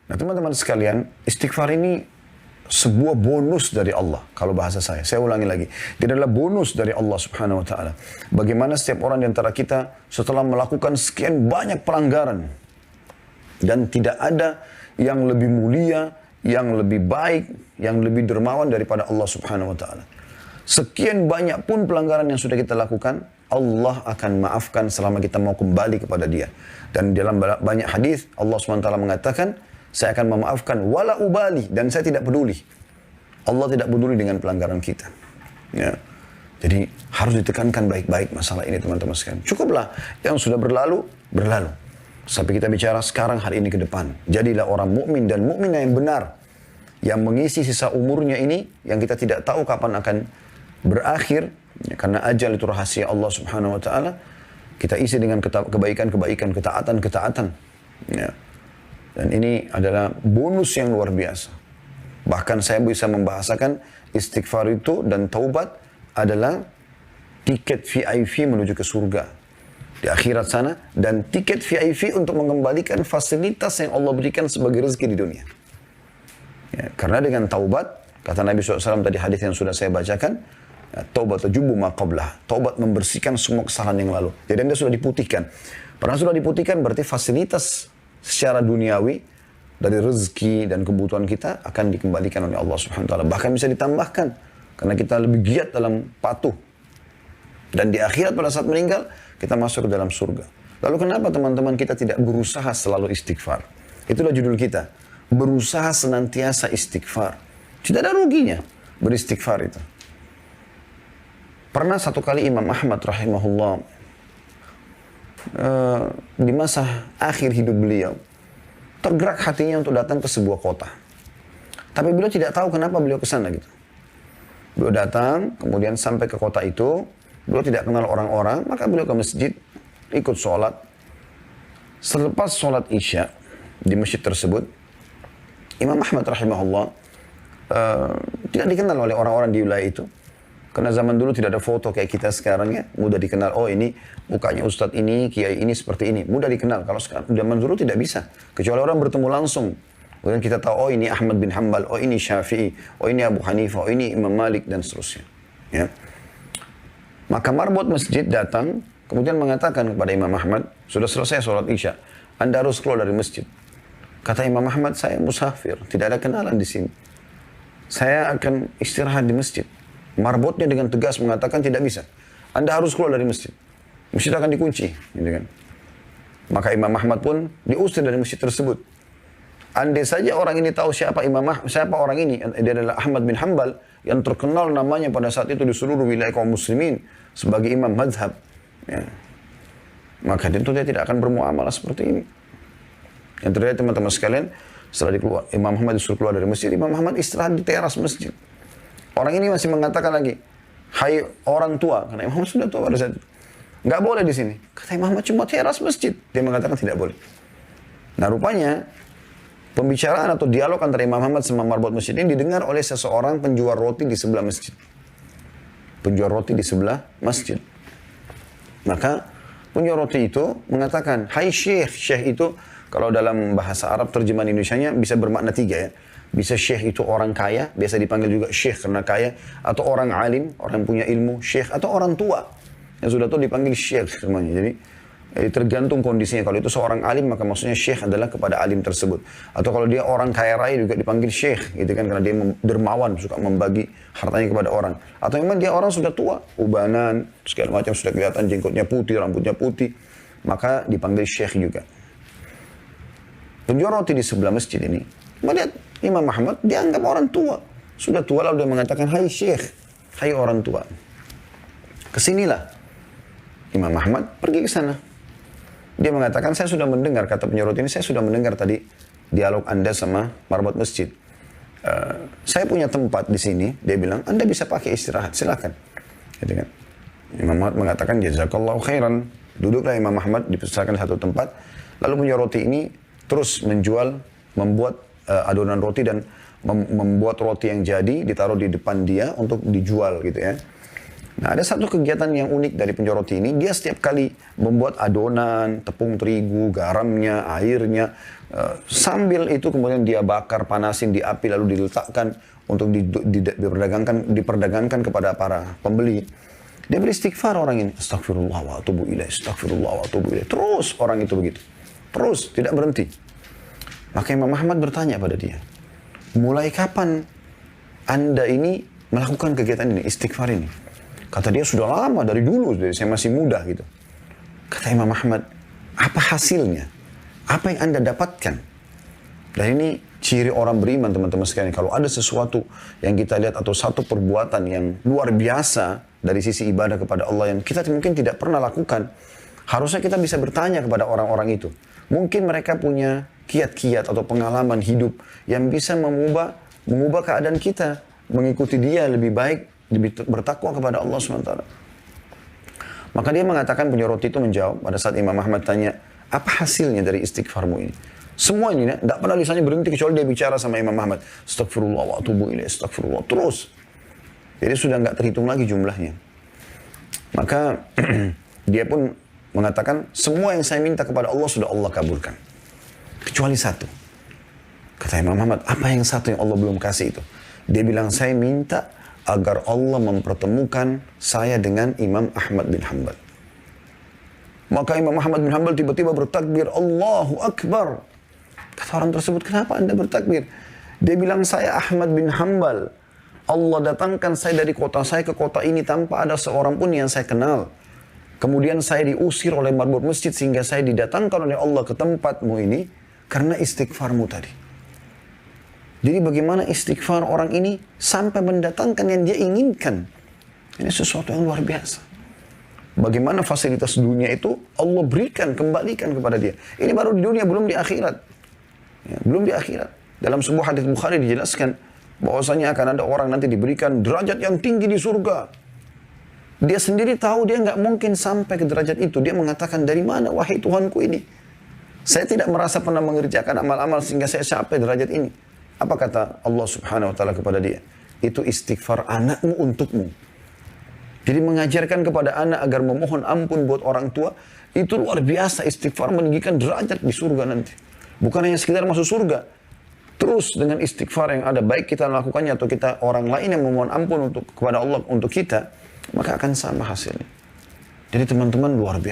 Nah teman-teman sekalian, istighfar ini sebuah bonus dari Allah. Kalau bahasa saya ulangi lagi. Dia adalah bonus dari Allah subhanahu wa ta'ala. Bagaimana setiap orang di antara kita setelah melakukan sekian banyak pelanggaran. Dan tidak ada yang lebih mulia, yang lebih baik, yang lebih dermawan daripada Allah subhanahu wa ta'ala. Sekian banyak pun pelanggaran yang sudah kita lakukan, Allah akan maafkan selama kita mau kembali kepada dia. Dan dalam banyak hadis Allah subhanahu wa ta'ala mengatakan, saya akan memaafkan wala ubali, dan saya tidak peduli. Allah tidak peduli dengan pelanggaran kita. Ya. Jadi harus ditekankan baik-baik masalah ini teman-teman sekalian. Cukuplah yang sudah berlalu, berlalu. Sampai kita bicara sekarang hari ini ke depan. Jadilah orang mukmin dan mukminah yang benar. Yang mengisi sisa umurnya ini, yang kita tidak tahu kapan akan berakhir. Ya, karena ajal itu rahasia Allah subhanahu wa ta'ala. Kita isi dengan kebaikan-kebaikan, ketaatan-ketaatan. Ya. Dan ini adalah bonus yang luar biasa. Bahkan saya bisa membahasakan istighfar itu dan taubat adalah tiket VIP menuju ke surga di akhirat sana, dan tiket VIP untuk mengembalikan fasilitas yang Allah berikan sebagai rezeki di dunia. Ya, karena dengan taubat, kata Nabi SAW tadi hadis yang sudah saya bacakan, ya, taubat tajubu ma qablah. Taubat membersihkan semua kesalahan yang lalu. Jadi Anda sudah diputihkan. Pernah sudah diputihkan berarti fasilitas secara duniawi dari rezeki dan kebutuhan kita akan dikembalikan oleh Allah Subhanahu wa taala. Bahkan bisa ditambahkan karena kita lebih giat dalam patuh. Dan di akhirat pada saat meninggal kita masuk ke dalam surga. Lalu kenapa teman-teman kita tidak berusaha selalu istighfar? Itulah judul kita. Berusaha senantiasa istighfar. Tidak ada ruginya beristighfar itu. Pernah satu kali Imam Ahmad rahimahullah di masa akhir hidup beliau tergerak hatinya untuk datang ke sebuah kota. Tapi beliau tidak tahu kenapa beliau ke sana gitu. Beliau datang, kemudian sampai ke kota itu, beliau tidak kenal orang-orang, maka beliau ke masjid, ikut sholat. Selepas sholat Isya di masjid tersebut, Imam Ahmad rahimahullah tidak dikenal oleh orang-orang di wilayah itu. Karena zaman dulu tidak ada foto kayak kita sekarang ya. Mudah dikenal, oh ini mukanya ustadz ini, kiai ini seperti ini. Mudah dikenal. Kalau sekarang zaman dulu tidak bisa. Kecuali orang bertemu langsung. Kemudian kita tahu, oh ini Ahmad bin Hanbal, oh ini Syafi'i, oh ini Abu Hanifah, oh ini Imam Malik, dan seterusnya. Ya. Maka marbot masjid datang, kemudian mengatakan kepada Imam Ahmad, sudah selesai sholat Isya, Anda harus keluar dari masjid. Kata Imam Ahmad, saya musafir, tidak ada kenalan di sini. Saya akan istirahat di masjid. Marbotnya dengan tegas mengatakan tidak bisa. Anda harus keluar dari masjid. Masjid akan dikunci. Gitu kan. Maka Imam Ahmad pun diusir dari masjid tersebut. Andai saja orang ini tahu siapa orang ini, dia adalah Ahmad bin Hanbal, yang terkenal namanya pada saat itu di seluruh wilayah kaum muslimin sebagai imam madhab. Ya. Maka tentu dia tidak akan bermuamalah seperti ini. Yang terjadi teman-teman sekalian, setelah dikeluar, Imam Ahmad disuruh keluar dari masjid, Imam Ahmad istirahat di teras masjid. Orang ini masih mengatakan lagi, hai orang tua, karena Imam Ahmad sudah tua pada saat itu. Nggak boleh di sini. Kata Imam Ahmad cuma teras masjid. Dia mengatakan tidak boleh. Nah rupanya, pembicaraan atau dialog antara Imam Ahmad sama marbot masjid ini didengar oleh seseorang penjual roti di sebelah masjid. Penjual roti di sebelah masjid. Maka penjual roti itu mengatakan, hai syekh. Syekh itu kalau dalam bahasa Arab terjemahan Indonesianya bisa bermakna tiga ya. Bisa syekh itu orang kaya, biasa dipanggil juga syekh karena kaya. Atau orang alim, orang yang punya ilmu, syekh. Atau orang tua, yang sudah tua dipanggil syekh semuanya. Jadi tergantung kondisinya. Kalau itu seorang alim, maka maksudnya syekh adalah kepada alim tersebut. Atau kalau dia orang kaya raya juga dipanggil syekh, gitu kan, karena dia dermawan, suka membagi hartanya kepada orang. Atau memang dia orang sudah tua, ubanan, segala macam sudah kelihatan jenggotnya putih, rambutnya putih, maka dipanggil syekh juga. Penjual roti di sebelah masjid ini melihat Imam Ahmad dianggap orang tua. Sudah tua lalu dia mengatakan, hai syekh, hai orang tua. Kesinilah. Imam Ahmad pergi ke sana. Dia mengatakan, saya sudah mendengar, kata penjual roti ini, saya sudah mendengar tadi dialog Anda sama marbot masjid. Saya punya tempat di sini. Dia bilang, Anda bisa pakai istirahat, silakan. Gitu kan. Imam Ahmad mengatakan, jazakallahu khairan. Duduklah Imam Ahmad, dipersilakan satu tempat. Lalu penjual roti ini terus membuat adonan roti dan membuat roti yang jadi ditaruh di depan dia untuk dijual gitu ya. Nah ada satu kegiatan yang unik dari penjual roti ini, dia setiap kali membuat adonan, tepung terigu, garamnya, airnya, Sambil itu kemudian dia bakar, panasin di api, lalu diletakkan untuk diperdagangkan kepada para pembeli. Dia beristighfar orang ini. Astagfirullah wa atubu ilaih, astagfirullah wa atubu ilaih. Terus orang itu begitu. Terus, tidak berhenti. Maka Imam Ahmad bertanya pada dia, mulai kapan Anda ini melakukan kegiatan ini, istighfar ini? Kata dia, sudah lama, dari dulu, dari saya masih muda gitu. Kata Imam Ahmad, apa hasilnya? Apa yang Anda dapatkan? Dan ini ciri orang beriman, teman-teman sekalian. Kalau ada sesuatu yang kita lihat atau satu perbuatan yang luar biasa dari sisi ibadah kepada Allah yang kita mungkin tidak pernah lakukan, harusnya kita bisa bertanya kepada orang-orang itu. Mungkin mereka punya kiat-kiat atau pengalaman hidup yang bisa mengubah keadaan kita, mengikuti dia lebih baik, lebih bertakwa kepada Allah SWT. Maka dia mengatakan, penyorot itu menjawab pada saat Imam Ahmad tanya, apa hasilnya dari istighfarmu ini? Semua ini, tidak pernah lisannya berhenti kecuali dia bicara sama Imam Ahmad. Astagfirullah wa atubu ilaih, astagfirullah. Terus. Jadi sudah nggak terhitung lagi jumlahnya. Maka dia pun mengatakan, semua yang saya minta kepada Allah sudah Allah kabulkan. Kecuali satu. Kata Imam Ahmad, apa yang satu yang Allah belum kasih itu? Dia bilang, saya minta agar Allah mempertemukan saya dengan Imam Ahmad bin Hanbal. Maka Imam Ahmad bin Hanbal tiba-tiba bertakbir, Allahu Akbar. Kata orang tersebut, kenapa Anda bertakbir? Dia bilang, saya Ahmad bin Hanbal. Allah datangkan saya dari kota saya ke kota ini tanpa ada seorang pun yang saya kenal. Kemudian saya diusir oleh marbot masjid sehingga saya didatangkan oleh Allah ke tempatmu ini karena istighfarmu tadi. Jadi bagaimana istighfar orang ini sampai mendatangkan yang dia inginkan. Ini sesuatu yang luar biasa. Bagaimana fasilitas dunia itu Allah berikan, kembalikan kepada dia. Ini baru di dunia, belum di akhirat. Ya, belum di akhirat. Dalam sebuah hadis Bukhari dijelaskan bahwasanya akan ada orang nanti diberikan derajat yang tinggi di surga. Dia sendiri tahu dia nggak mungkin sampai ke derajat itu. Dia mengatakan, dari mana wahai Tuhanku ini? Saya tidak merasa pernah mengerjakan amal-amal sehingga saya capai derajat ini. Apa kata Allah Subhanahu wa taala kepada dia? Itu istighfar anakmu untukmu. Jadi mengajarkan kepada anak agar memohon ampun buat orang tua, itu luar biasa. Istighfar meninggikan derajat di surga nanti. Bukan hanya sekedar masuk surga. Terus dengan istighfar yang ada, baik kita melakukannya atau kita orang lain yang memohon ampun kepada Allah untuk kita, maka akan sama hasilnya. Jadi teman-teman, luar biasa.